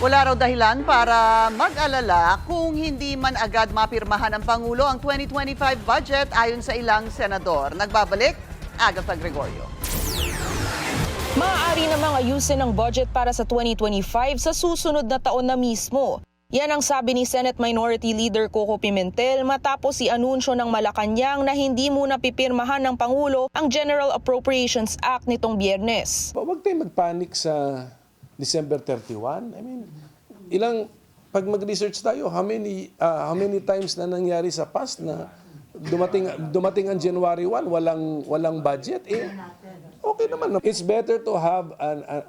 Wala raw dahilan para mag-alala kung hindi man agad mapirmahan ng Pangulo ang 2025 budget ayon sa ilang senador. Nagbabalik, Agatha Gregorio. Maaari namang ayusin ang budget para sa 2025 sa susunod na taon na mismo. Yan ang sabi ni Senate Minority Leader Coco Pimentel matapos i-anunsyo ng Malacanang na hindi muna pipirmahan ng Pangulo ang General Appropriations Act nitong Biyernes. Huwag tayong magpanik sa December 31. Pag mag-research tayo, how many times na nangyari sa past na dumating ang January 1, walang budget? Okay naman. It's better to have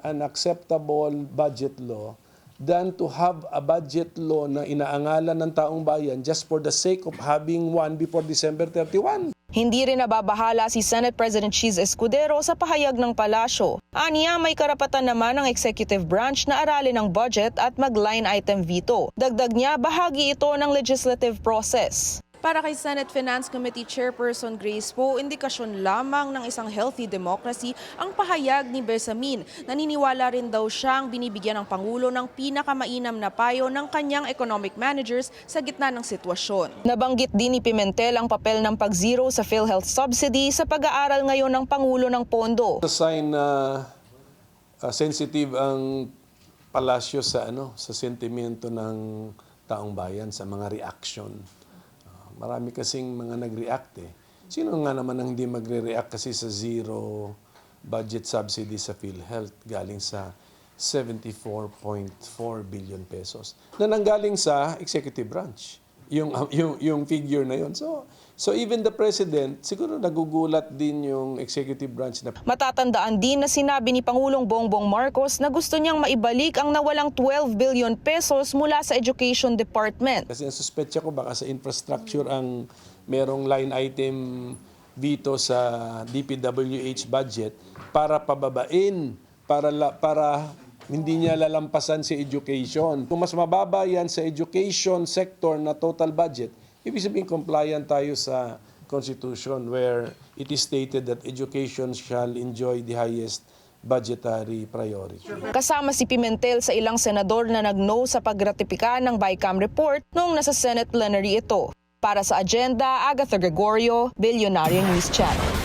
an acceptable budget law than to have a budget law na inaangalan ng taong bayan just for the sake of having one before December 31. Hindi rin nababahala si Senate President Cheese Escudero sa pahayag ng palasyo. Aniya, may karapatan naman ang executive branch na aralin ang budget at mag-line item veto. Dagdag niya, bahagi ito ng legislative process. Para kay Senate Finance Committee Chairperson Grace Poe, indikasyon lamang ng isang healthy democracy ang pahayag ni Bersamin. Naniniwala rin daw siyang binibigyan ng Pangulo ng pinakamainam na payo ng kanyang economic managers sa gitna ng sitwasyon. Nabanggit din ni Pimentel ang papel ng pag-zero sa PhilHealth subsidy sa pag-aaral ngayon ng Pangulo ng pondo. Sa sign na sensitive ang palasyo sa sentimento ng taong bayan, sa mga reaction. Marami kasing mga nag-react eh. Sino nga naman ang hindi magre-react kasi sa zero budget subsidy sa PhilHealth galing sa 74.4 billion pesos na nanggaling sa executive branch. Yung figure na yun. So even the president, siguro nagugulat din yung executive branch na. Matatandaan din na sinabi ni Pangulong Bongbong Marcos na gusto niyang maibalik ang nawalang 12 billion pesos mula sa Education Department. Kasi ang suspetya ko baka sa infrastructure ang merong line item veto sa DPWH budget para pababain, para hindi niya lalampasan si education. Kung mas mababa yan sa education sector na total budget, ibig sabihin compliant tayo sa Constitution where it is stated that education shall enjoy the highest budgetary priority. Kasama si Pimentel sa ilang senador na nag-no sa pagratipika ng BICAM report noong nasa Senate plenary ito. Para sa Agenda, Agatha Gregorio, Billionaire News Channel.